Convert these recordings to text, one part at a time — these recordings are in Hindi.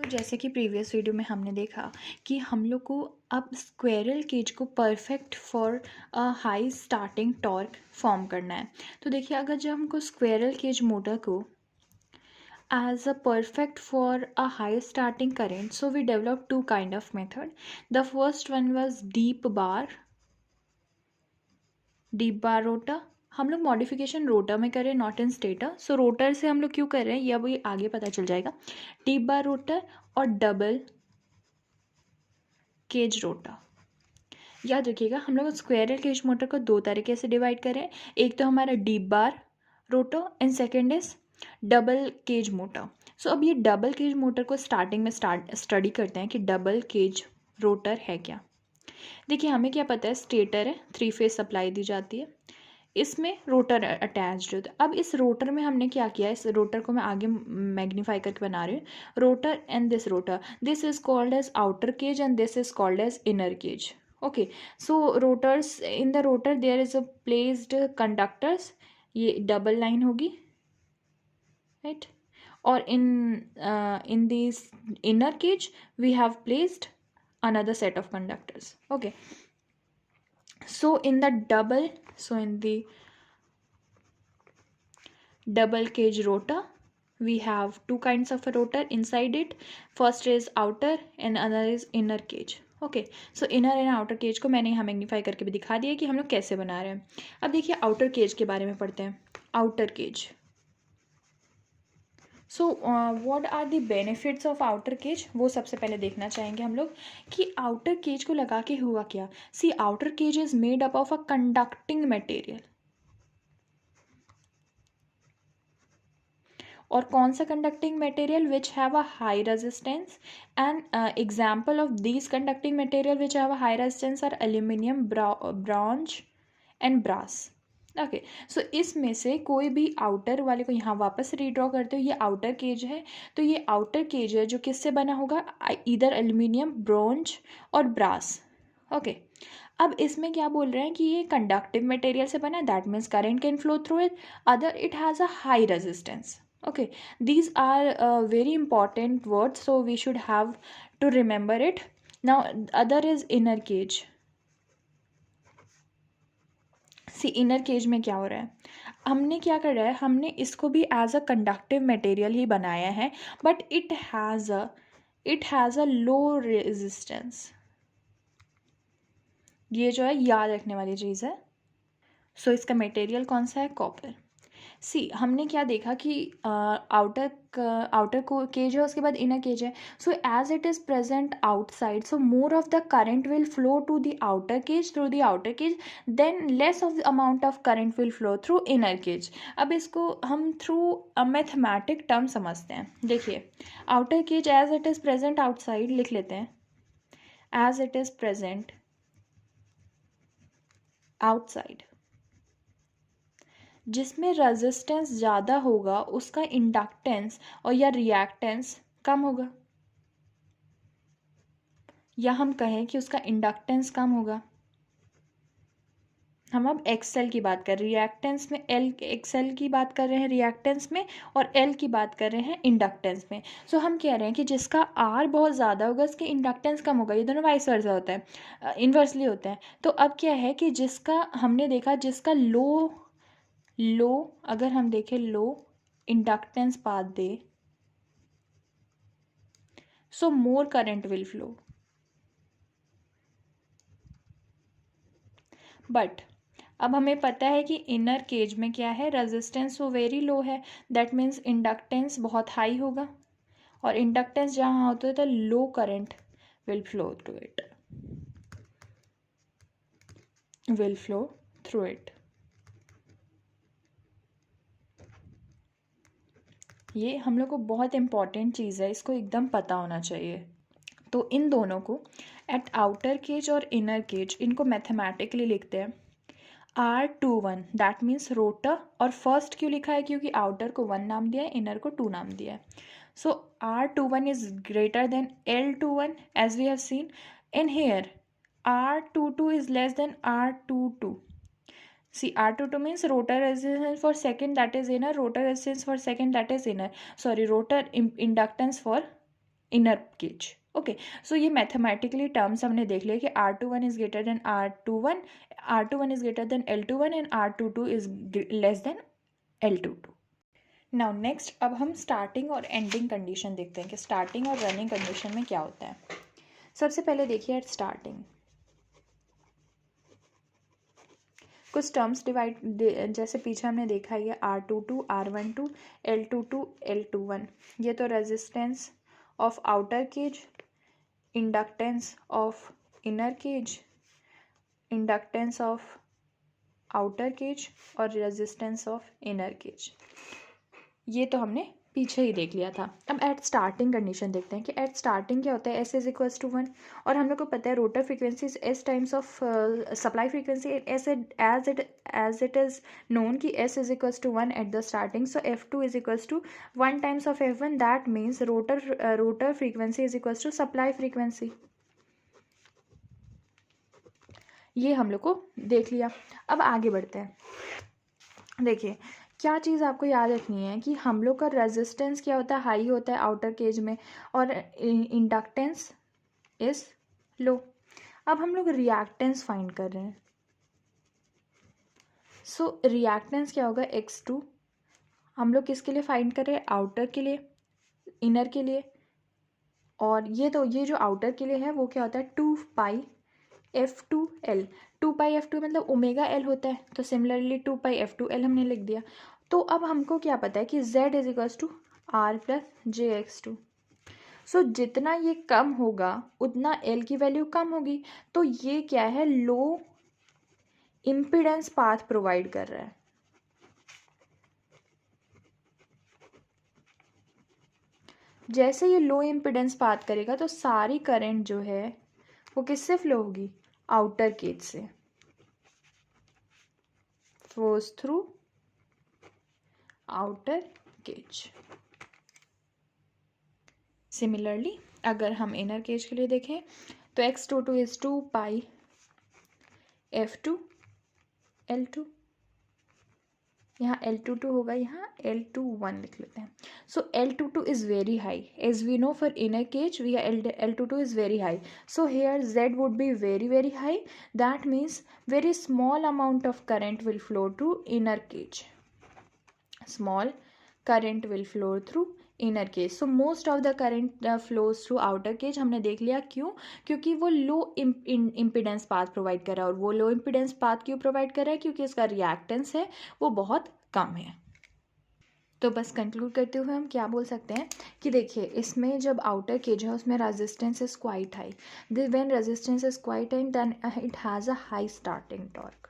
तो जैसे कि प्रीवियस वीडियो में हमने देखा कि हम लोग को अब स्क्वेरल केज को perfect for a high starting torque form करना है। तो देखिए, अगर जब हमको स्क्वेरल केज मोटर को as a perfect for a high starting current, so we developed two kind of method. The first one was deep bar rotor. हम लोग मॉडिफिकेशन रोटर में करें, not in stator. So rotor से हम लोग क्यों कर रहे हैं ये अभी आगे पता चल जाएगा। डीप बार रोटर और डबल केज रोटर। याद रखिएगा, हम लोग स्क्वेरल केज मोटर को दो तरीके से डिवाइड करें। एक तो हमारा deep bar rotor and second is double cage motor. So अब ये डबल केज मोटर को स्टार्टिंग में स्टडी करते हैं कि डबल केज रोटर है क्या। देखिए, हमें क्या पता है, स्टेटर है, 3 फेज सप्लाई दी जाती है, इसमें रोटर अटैच्ड होता है। अब इस रोटर में हमने क्या किया, इस रोटर को मैं आगे मैग्नीफाई करके बना रही हूँ। Rotor and this this is called as outer cage and this is called as inner cage. Okay, so rotors, in the rotor there is a placed conductors, ये डबल लाइन होगी, राइट। और in this inner cage we have placed another set of conductors. Okay, so in the double cage rotor we have two kinds of a rotor inside it. First is outer and another is inner cage. Okay, so inner and outer cage को मैंने यहाँ मैग्नीफाई करके भी दिखा दिया कि हम लोग कैसे बना रहे हैं। अब देखिए, आउटर केज के बारे में पढ़ते हैं। Outer cage, so what are the benefits of outer cage, वो सबसे पहले देखना चाहेंगे हम लोग कि आउटर केज को लगा के हुआ क्या। See, outer cage is made up of a conducting material. और कौन सा conducting material? Which have a high resistance and example of these conducting material which have a high resistance are aluminium, bronze and brass. Okay, so इसमें से कोई भी आउटर वाले को यहाँ वापस रीड्रॉ करते हो, ये आउटर केज है। तो ये आउटर केज है जो किससे बना होगा, इधर एल्यूमिनियम, ब्रोंज और ब्रास। ओके, अब इसमें क्या बोल रहे हैं कि ये कंडक्टिव मटेरियल से बना है, that means current can flow through it. Other, it has a high resistance. Okay, these are very important words, so we should have to remember it. Now other is inner cage. See, inner cage में क्या हो रहा है, हमने क्या कर रहा है, हमने इसको भी एज अ कंडक्टिव मटेरियल ही बनाया है, but it has a low resistance. ये जो है याद रखने वाली चीज़ है। सो इसका मटेरियल कौन सा है, कॉपर। सी, हमने क्या देखा कि आउटर को केज है, उसके बाद इनर केज है। So as it is present outside, so more of the current will flow to the outer cage, through the outer cage, then less of the amount of current will flow through inner cage. अब इसको हम थ्रू मैथमेटिक टर्म समझते हैं। देखिए, outer cage as it is present outside लिख लेते हैं, as it is present outside, जिसमें रेजिस्टेंस ज़्यादा होगा उसका इंडक्टेंस और या रिएक्टेंस कम होगा, या हम कहें कि उसका इंडक्टेंस कम होगा। हम अब एक्सएल की बात कर रहे हैं, रिएक्टेंस में एल, एक्सएल की बात कर रहे हैं रिएक्टेंस में, और एल की बात कर रहे हैं इंडक्टेंस में। सो हम कह रहे हैं कि जिसका आर बहुत ज़्यादा होगा उसके इंडक्टेंस कम होगा। ये दोनों वाइस वर्सा होता है, इन्वर्सली होता है। तो अब क्या है कि जिसका हमने देखा, जिसका लो अगर हम देखें, लो इंडक्टेंस पाथ दे, so more current will flow. But अब हमें पता है कि इनर केज में क्या है, रेजिस्टेंस वो वेरी लो है, दैट मीन्स इंडक्टेंस बहुत हाई होगा, और इंडक्टेंस जहाँ होता है तो low current will flow through it. ये हम लोग को बहुत इंपॉर्टेंट चीज़ है, इसको एकदम पता होना चाहिए। तो इन दोनों को एट आउटर केज और इनर केज, इनको मैथमेटिकली लिखते हैं R21, दैट मीन्स रोटर। और फर्स्ट क्यों लिखा है, क्योंकि आउटर को 1 नाम दिया है, इनर को 2 नाम दिया है। So R21 is greater than L21 as we have seen in here, R22 is less than R22. See, R22 means rotor resistance for second, that is inner, rotor resistance for second, that is inner. Sorry, rotor inductance for inner cage. Okay, so ये मैथमेटिकली टर्म्स हमने देख लिया कि R21 is greater than R21 is greater than L21 and R22 is less than L22। Now next अब हम स्टार्टिंग और एंडिंग कंडीशन देखते हैं कि स्टार्टिंग और रनिंग कंडीशन में क्या होता है। सबसे पहले देखिए एट स्टार्टिंग कुछ टर्म्स डिवाइड, जैसे पीछे हमने देखा है R22 R12 L22 L21, ये तो resistance of outer cage, inductance of inner cage, inductance of outer cage और रेजिस्टेंस ऑफ इनर केज, ये तो हमने पीछे ही देख लिया था। अब एट स्टार्टिंग कंडीशन देखते हैं कि एट स्टार्टिंग क्या होता है। S इज इक्वल्स टू 1 और हम लोग को पता है rotor frequency is S times of supply frequency as it is known कि S is equals to 1 at the starting, so F2 is equals to 1 times of F1, that means rotor frequency is equals to supply frequency. ये हम लोग को देख लिया। अब आगे बढ़ते हैं। देखिए क्या चीज़ आपको याद रखनी है कि हम लोग का रेजिस्टेंस क्या होता है, हाई होता है आउटर केज में, और इंडक्टेंस इज लो। अब हम लोग रिएक्टेंस फाइंड कर रहे हैं। सो रिएक्टेंस क्या होगा, X2। हम लोग किसके लिए फाइंड कर रहे हैं, आउटर के लिए, इनर के लिए। और ये जो आउटर के लिए है वो क्या होता है, 2πF2L। 2πF2 मतलब ओमेगा L होता है, तो सिमिलरली 2πF2L हमने लिख दिया। तो अब हमको क्या पता है कि Z is equals to R plus JX2। So जितना ये कम होगा उतना L की वैल्यू कम होगी। तो ये क्या है, लो इम्पिडेंस पाथ प्रोवाइड कर रहा है। जैसे ये लो इम्पिडेंस पाथ करेगा तो सारी करंट जो है वो किससे फ्लो होगी, आउटर केज से, flows through outer cage। Similarly अगर हम इनर केज के लिए देखें तो X22 इज 2πF2 L2, यहाँ L22 होगा, यहाँ L21 लिख लेते हैं। So L22 is very high, as we know for inner cage we L22 is very high, so here Z would be very high, that means very small amount of current will flow to inner cage, small current will flow through inner cage, so most of the current flows through outer cage। हमने देख लिया क्यों, क्योंकि वो लो इम्पिडेंस पाथ प्रोवाइड कर रहा है। और वो लो इम्पिडेंस पाथ क्यों प्रोवाइड कर रहा है, क्योंकि इसका रिएक्टेंस है वो बहुत कम है। तो बस कंक्लूड करते हुए हम क्या बोल सकते हैं कि देखिए इसमें जब आउटर केज है उसमें resistance is quite high, when resistance is quite high then it has a high starting torque.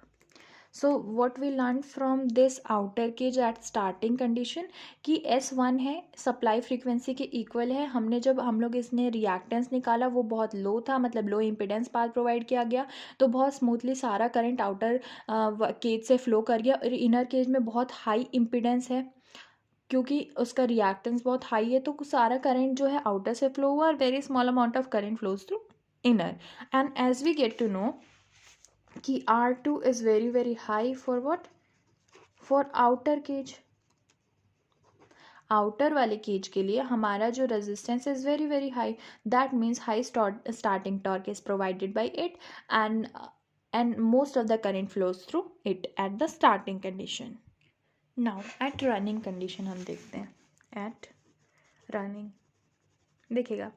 So what we learn from this outer cage at starting condition कि S1 है, सप्लाई फ्रीक्वेंसी के इक्वल है। हमने जब हम लोग इसने रिएक्टेंस निकाला वो बहुत लो था, मतलब लो इम्पिडेंस पाथ प्रोवाइड किया गया, तो बहुत स्मूथली सारा करंट आउटर केज से फ्लो कर गया। और इनर केज में बहुत हाई इम्पिडेंस है क्योंकि उसका रिएक्टेंस बहुत हाई है, तो सारा करंट जो है आउटर से फ्लो हुआ और very small amount of current flows through inner. And as we get to know कि R2 is very high for what, for outer cage. Outer वाले केज के लिए हमारा जो resistance is very high, that means high starting torque is provided by it and most of the current flows through it at the starting condition. Now at running condition हम देखते हैं। at running देखिएगा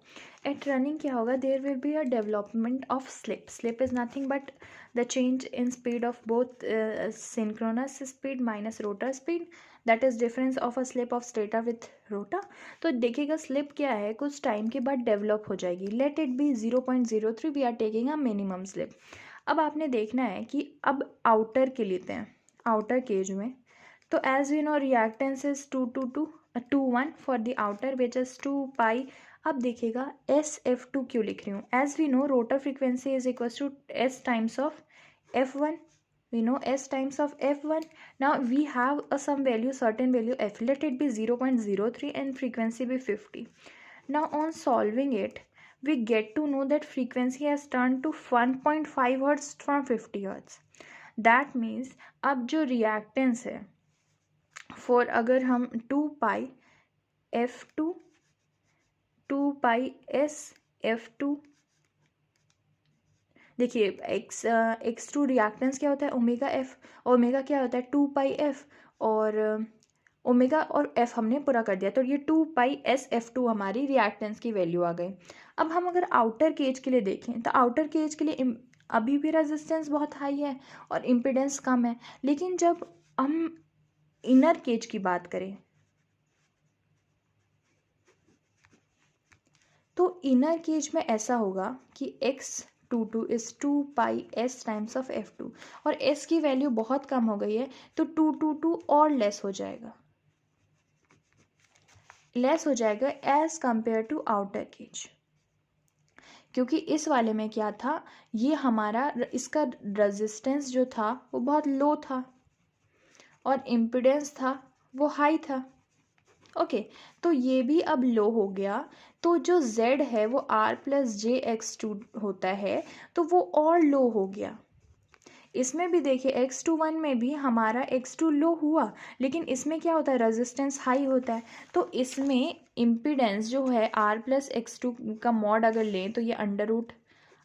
एट रनिंग क्या होगा, there will be a development of slip. Slip is nothing but the change in speed of both synchronous speed minus rotor speed, that is difference of a slip of stator with rotor. तो देखिएगा स्लिप क्या है, कुछ टाइम के बाद डेवलप हो जाएगी। Let it be 0.03, we are taking a minimum slip. अब आपने देखना है कि अब आउटर के लेते हैं, आउटर केज में, तो as we know reactance is 221 for the outer which is 2π। अब देखिएगा SF2 क्यों लिख रही हूँ, as we know rotor frequency is equal to S times of F1, we know S times of F1. Now we have a some value, certain value F, let it be 0.03 and frequency be 50. Now on solving it we get to know that frequency has turned to 1.5 hertz from 50 hertz. that means अब जो reactance है for अगर हम 2π F2 two pi S F two. देखिए एक्स टू रिएक्टेंस क्या होता है, ओमेगा एफ, ओमेगा क्या होता है, टू पाई एफ, और ओमेगा और एफ हमने पूरा कर दिया, तो ये two pi S F two हमारी रिएक्टेंस की वैल्यू आ गई। अब हम अगर आउटर केज के लिए देखें तो आउटर केज के लिए अभी भी रेजिस्टेंस बहुत हाई है और इम्पिडेंस कम है, लेकिन जब हम इनर केज की बात करें तो इनर केज में ऐसा होगा कि X two two is two pi S times of F two, और एस की वैल्यू बहुत कम हो गई है तो टू टू टू और लेस हो जाएगा, लेस हो जाएगा as compare to outer cage. क्योंकि इस वाले में क्या था, ये हमारा इसका रेजिस्टेंस जो था वो बहुत लो था और इम्पिडेंस था वो हाई था। ओके तो ये भी अब लो हो गया, तो जो z है वो r plus J X two होता है, तो वो और लो हो गया। इसमें भी देखिए x2 में भी हमारा x2 लो हुआ, लेकिन इसमें क्या होता है, रेजिस्टेंस हाई होता है, तो इसमें इम्पिडेंस जो है r प्लस एक्स टू का मॉड अगर लें तो ये under root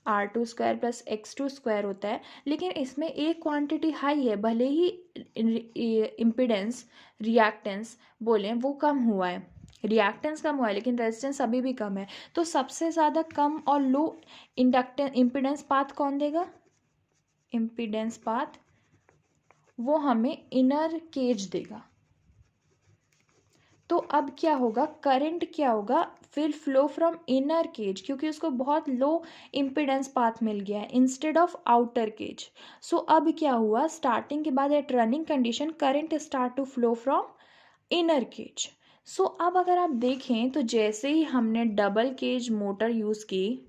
r2 square plus x2 square होता है, लेकिन इसमें एक क्वांटिटी हाई है, भले ही इम्पिडेंस रिएक्टेंस बोलें वो कम हुआ है, रिएक्टेंस कम हुआ है लेकिन रेजिस्टेंस अभी भी कम है, तो सबसे ज़्यादा कम और लो इंडक्टेंस इम्पिडेंस पाथ कौन देगा, इम्पिडेंस पाथ वो हमें इनर केज देगा। तो अब क्या होगा, करंट क्या होगा, फिर फ्लो फ्रॉम इनर केज, क्योंकि उसको बहुत लो इम्पिडेंस पाथ मिल गया है instead of outer cage. So अब क्या हुआ, स्टार्टिंग के बाद at running condition current start to flow from inner cage. So अब अगर आप देखें तो जैसे ही हमने डबल केज मोटर यूज़ की,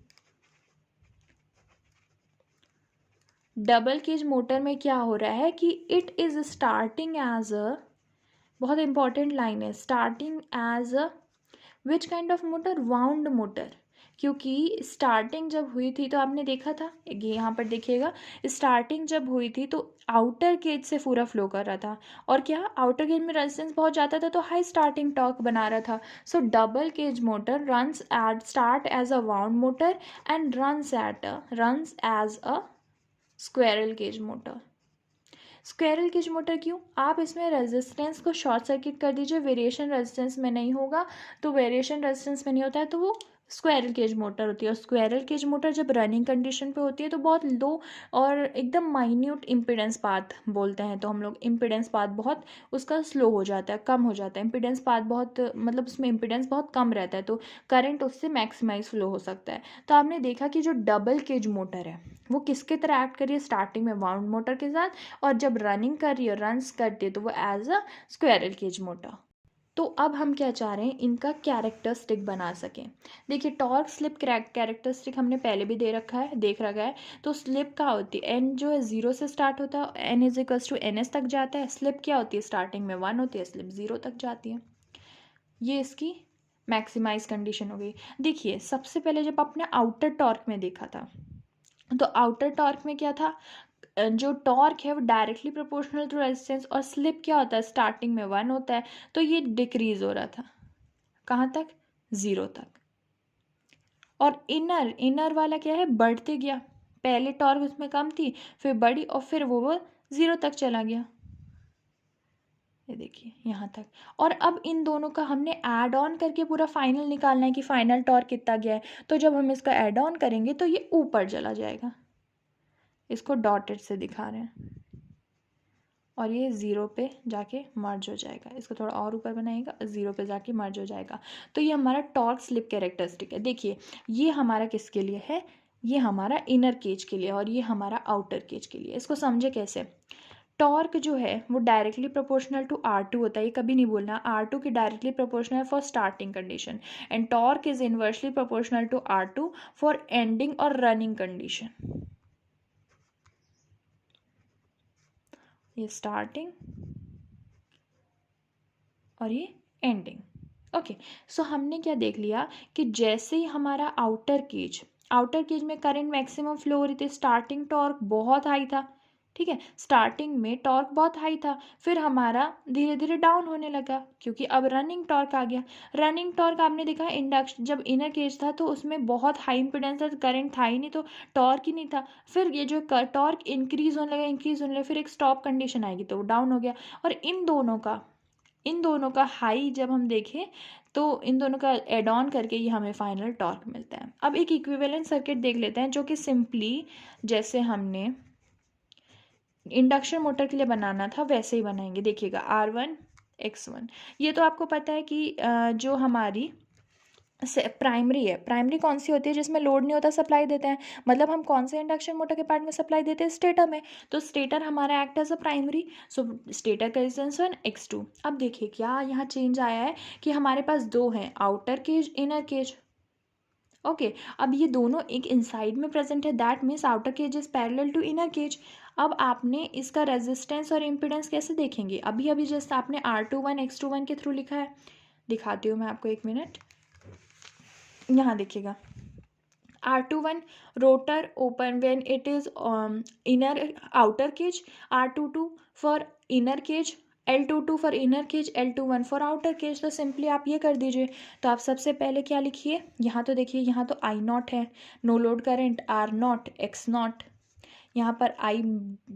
डबल केज मोटर में क्या हो रहा है कि it is starting as a, बहुत इंपॉर्टेंट लाइन है, starting as a which kind of motor, wound motor. क्योंकि स्टार्टिंग जब हुई थी तो आपने देखा था, ये यहाँ पर देखिएगा, स्टार्टिंग जब हुई थी तो आउटर केज से पूरा फ्लो कर रहा था, और क्या आउटर केज में रेजिस्टेंस बहुत ज़्यादा था तो हाई स्टार्टिंग टॉर्क बना रहा था। So double cage motor runs at start as a wound motor and runs as a squirrel cage motor. Squirrel cage motor क्यों, आप इसमें रेजिस्टेंस को शॉर्ट सर्किट कर दीजिए, वेरिएशन रेजिस्टेंस में नहीं होगा, तो वेरिएशन रेजिस्टेंस में नहीं होता है तो वो स्क्वेरल केज मोटर होती है। और स्क्वेरल केज मोटर जब रनिंग कंडीशन पे होती है तो बहुत लो और एकदम माइन्यूट इम्पिडेंस पाथ बोलते हैं, तो हम लोग इम्पिडेंस पाथ बहुत उसका स्लो हो जाता है, कम हो जाता है, इम्पिडेंस पाथ बहुत मतलब उसमें इम्पिडेंस बहुत कम रहता है, तो करंट उससे मैक्सिमाइज फ्लो हो सकता है। तो आपने देखा कि जो डबल केज मोटर है वो किसके तरह एक्ट करिए, स्टार्टिंग में वाउंड मोटर के साथ, और जब रनिंग कर रही है, रन्स करती है, तो वो as a squirrel cage motor. तो अब हम क्या चाह रहे हैं, इनका कैरेक्टरिस्टिक बना सकें। देखिए टॉर्क स्लिप कैरेक्टरिस्टिक हमने पहले भी दे रखा है, देख रखा है। तो स्लिप क्या होती है, एन जो है ज़ीरो से स्टार्ट होता है, N is equals to N S तक जाता है। स्लिप क्या होती है, स्टार्टिंग में 1 होती है, स्लिप 0 तक जाती है। ये इसकी मैक्सिमाइज कंडीशन हो गई। देखिए सबसे पहले जब आपने आउटर टॉर्क में देखा था, तो आउटर टॉर्क में क्या था, जो टॉर्क है वो डायरेक्टली प्रोपोर्शनल टू रेजिस्टेंस, और स्लिप क्या होता है, स्टार्टिंग में 1 होता है, तो ये डिक्रीज हो रहा था, कहाँ तक, 0 तक। और इनर वाला क्या है, बढ़ते गया, पहले टॉर्क उसमें कम थी, फिर बढ़ी, और फिर वो 0 तक चला गया, ये देखिए यहाँ तक। और अब इन दोनों का हमने ऐड ऑन करके पूरा फाइनल निकालना है कि फाइनल टॉर्क कितना गया है, तो जब हम इसका ऐड ऑन करेंगे तो ये ऊपर चला जाएगा, इसको डॉटेड से दिखा रहे हैं, और ये 0 पे जाके मर्ज हो जाएगा, इसको थोड़ा और ऊपर बनाइएगा, 0 पे जाके मर्ज हो जाएगा। तो ये हमारा टॉर्क स्लिप कैरेक्टरिस्टिक है। देखिए ये हमारा किसके लिए है, ये हमारा इनर केज के लिए, और ये हमारा आउटर केज के लिए। इसको समझे कैसे, टॉर्क जो है वो डायरेक्टली प्रोपोर्शनल टू R2 होता है, ये कभी नहीं बोलना, R2 की directly proportional for starting condition, and torque is inversely proportional to R2 for ending और रनिंग कंडीशन। ये स्टार्टिंग और ये एंडिंग। ओके सो हमने क्या देख लिया कि जैसे ही हमारा आउटर केज में करंट मैक्सिमम फ्लो हो रही थी, स्टार्टिंग टॉर्क बहुत हाई था, ठीक है। स्टार्टिंग में टॉर्क बहुत हाई था, फिर हमारा धीरे धीरे डाउन होने लगा क्योंकि अब रनिंग टॉर्क आ गया। रनिंग टॉर्क आपने देखा इंडक्शन जब इनर केज था तो उसमें बहुत हाई इंपीडेंस था, करंट था ही नहीं, तो टॉर्क ही नहीं था। फिर ये जो टॉर्क इंक्रीज होने लगा, इंक्रीज होने लगा, फिर एक स्टॉप कंडीशन आएगी तो वो डाउन हो गया। और इन दोनों का हाई जब हम देखें तो इन दोनों का एड ऑन करके ये हमें फाइनल टॉर्क मिलता है। अब एक इक्विवेलेंट सर्किट देख लेते हैं जो कि सिंपली जैसे हमने इंडक्शन मोटर के लिए बनाना था वैसे ही बनाएंगे। देखिएगा R1 X1, ये तो आपको पता है कि जो हमारी प्राइमरी है, प्राइमरी कौन सी होती है जिसमें लोड नहीं होता, सप्लाई देते हैं। मतलब हम कौन से इंडक्शन मोटर के पार्ट में सप्लाई देते हैं, स्टेटर में। तो स्टेटर हमारा act as a primary, so stator का रेजिस्टेंस 1 X2। अब देखिए क्या यहाँ चेंज आया है कि हमारे पास दो हैं, outer cage inner cage. Okay, अब ये दोनों एक इनसाइड में प्रेजेंट है, that means outer cage is parallel to inner cage. अब आपने इसका रेजिस्टेंस और इम्पिडेंस कैसे देखेंगे, अभी अभी जस्ट आपने R21 X21 के थ्रू लिखा है। दिखाती हूँ मैं आपको, एक मिनट। यहाँ देखिएगा, R21 rotor open when it is inner outer cage, R22 for inner cage, L22 for inner cage, L21 for outer cage. तो सिंपली आप ये कर दीजिए। तो आप सबसे पहले क्या लिखिए, यहाँ तो देखिए, यहाँ तो I0 है, no load current, R0 X0, यहाँ पर I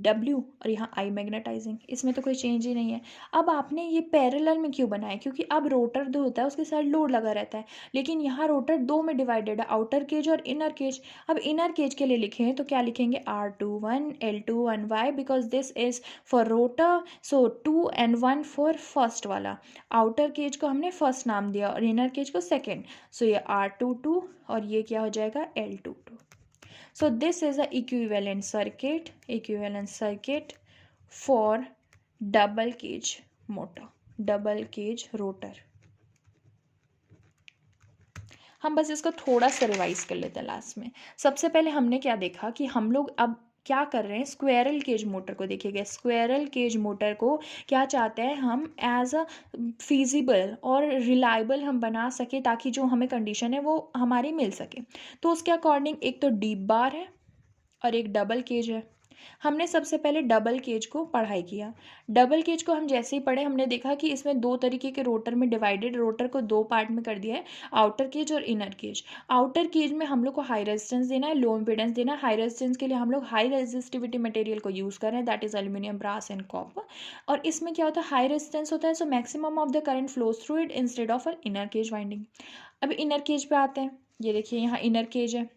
W और यहाँ I मैग्नेटाइजिंग, इसमें तो कोई चेंज ही नहीं है। अब आपने ये पैरेलल में क्यों बनाया, क्योंकि अब रोटर जो होता है उसके साथ लोड लगा रहता है, लेकिन यहाँ रोटर दो में डिवाइडेड है, आउटर केज और इनर केज। अब इनर केज के लिए लिखें तो क्या लिखेंगे, R21 L21, why, because this is for rotor, so 2 and 1 for first वाला। आउटर केज को हमने फर्स्ट नाम दिया और इनर केज को सेकेंड, सो ये R22 और ये क्या हो जाएगा, L22। So this is a equivalent circuit for double cage motor, double cage rotor। हम बस इसको थोड़ा सा रिवाइज कर लेते हैं लास्ट में। सबसे पहले हमने क्या देखा कि हम लोग अब क्या कर रहे हैं, स्क्वेरल केज मोटर को देखिएगा। स्क्वेरल केज मोटर को क्या चाहते हैं हम, एज अ फीजिबल और रिलायबल हम बना सके ताकि जो हमें कंडीशन है वो हमारी मिल सके। तो उसके अकॉर्डिंग एक तो डीप बार है और एक डबल केज है। हमने सबसे पहले डबल केज को पढ़ाई किया। डबल केज को हम जैसे ही पढ़े हमने देखा कि इसमें दो तरीके के रोटर में डिवाइडेड, रोटर को दो पार्ट में कर दिया है, आउटर केज और इनर केज। आउटर केज में हम लोग को हाई रेजिस्टेंस देना है, लो इम्पीडेंस देना है। हाई रेजिस्टेंस के लिए हम लोग हाई रेजिस्टिविटी मटेरियल को यूज़ कर रहे हैं, that is aluminium, brass and copper. और इसमें क्या होता है, हाई रेजिस्टेंस होता है, so maximum of the current flows through it instead of an inner cage winding. अब इनर केज पे आते हैं। ये देखिए यहाँ इनर केज है,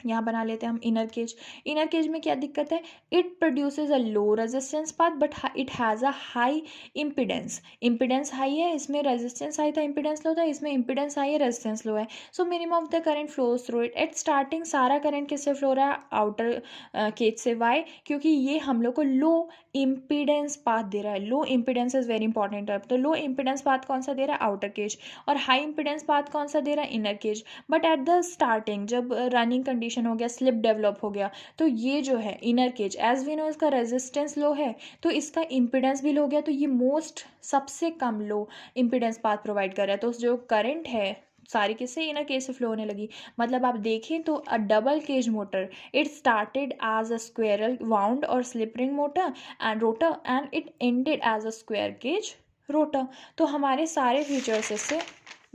यहाँ बना लेते हैं हम इनर केज। इनर केज में क्या दिक्कत है, it produces a low resistance path but it has a high impedance. Impedance high है, इसमें रेजिस्टेंस हाई था, इम्पिडेंस लो था, इसमें इम्पिडेंस हाई है, रेजिस्टेंस लो है। So minimum of the current flows through it. At starting सारा करंट किससे फ्लो रहा है, आउटर केज से। वाई, क्योंकि ये हम लोग को लो इम्पिडेंस पाथ दे रहा है। Low impedance is very important term. तो लो इम्पिडेंस पाथ कौन सा दे रहा है, आउटर केज, और हाई इम्पिडेंस पाथ कौन सा दे रहा है, inner cage. But at the starting जब रनिंग कंडीशन हो गया, स्लिप डेवलप हो गया, तो ये जो है inner cage, as we know इसका रेजिस्टेंस लो है तो इसका इम्पिडेंस भी लो गया, तो ये मोस्ट सबसे कम लो इम्पिडेंस पाथ प्रोवाइड कर रहा है। तो जो करंट है सारी किससे, इनर केज से फ्लो होने लगी। मतलब आप देखें तो a double cage motor, it started as a squirrel wound और slip ring motor and rotor and it ended as a square cage rotor. तो हमारे सारे फीचर्स इससे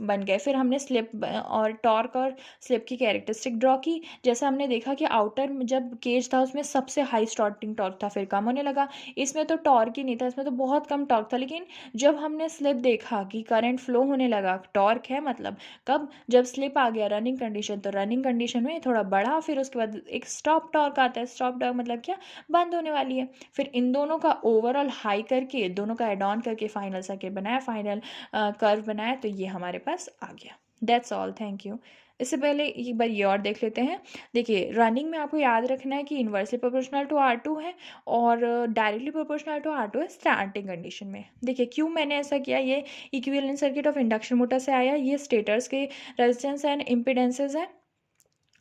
बन गए। फिर हमने स्लिप और टॉर्क और स्लिप की कैरेक्टरिस्टिक ड्रॉ की। जैसे हमने देखा कि आउटर जब केज था उसमें सबसे हाई स्टार्टिंग टॉर्क था, फिर कम होने लगा। इसमें तो टॉर्क ही नहीं था, इसमें तो बहुत कम टॉर्क था। लेकिन जब हमने स्लिप देखा कि करंट फ्लो होने लगा, टॉर्क है मतलब, कब, जब स्लिप आ गया रनिंग कंडीशन, तो रनिंग कंडीशन में थोड़ा बढ़ा, फिर उसके बाद एक स्टॉप टॉर्क आता है। स्टॉप टॉर्क मतलब क्या, बंद होने वाली है। फिर इन दोनों का ओवरऑल हाई करके, दोनों का एड ऑन करके फाइनल सर्किट बनाया, फाइनल कर्व बनाया, तो ये हमारे पास आ गया। That's all, thank you. इससे पहले एक बार ये और देख लेते हैं। देखिए रनिंग में आपको याद रखना है कि इन्वर्सली प्रोपोर्शनल टू R2 है और डायरेक्टली प्रोपोर्शनल टू R2 है स्टार्टिंग कंडीशन में। देखिए क्यों मैंने ऐसा किया, ये equivalent circuit of induction motor से आया, ये स्टेटर्स के रेजिस्टेंस एंड इम्पिडेंसेस है,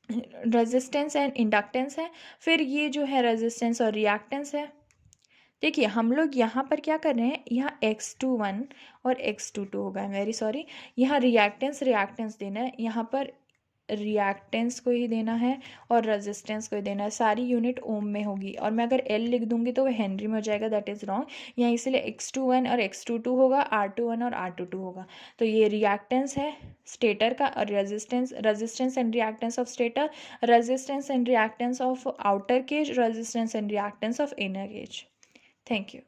रेजिस्टेंस एंड इंडक्टेंस है, फिर ये जो है रेजिस्टेंस और रिएक्टेंस है। देखिए हम लोग यहाँ पर क्या कर रहे हैं, यहाँ X21 और X22 होगा, वेरी सॉरी, यहाँ रिएक्टेंस देना है, यहाँ पर रिएक्टेंस को ही देना है और रेजिस्टेंस को ही देना है, सारी यूनिट ओम में होगी। और मैं अगर एल लिख दूंगी तो वो हेनरी में हो जाएगा, दैट इज़ रॉन्ग। यहाँ इसलिए X21 और X22 होगा, R21 और R22 होगा। तो ये रिएक्टेंस है स्टेटर का, और resistance and reactance of stator, resistance and reactance of outer cage, resistance and reactance of inner cage. Thank you.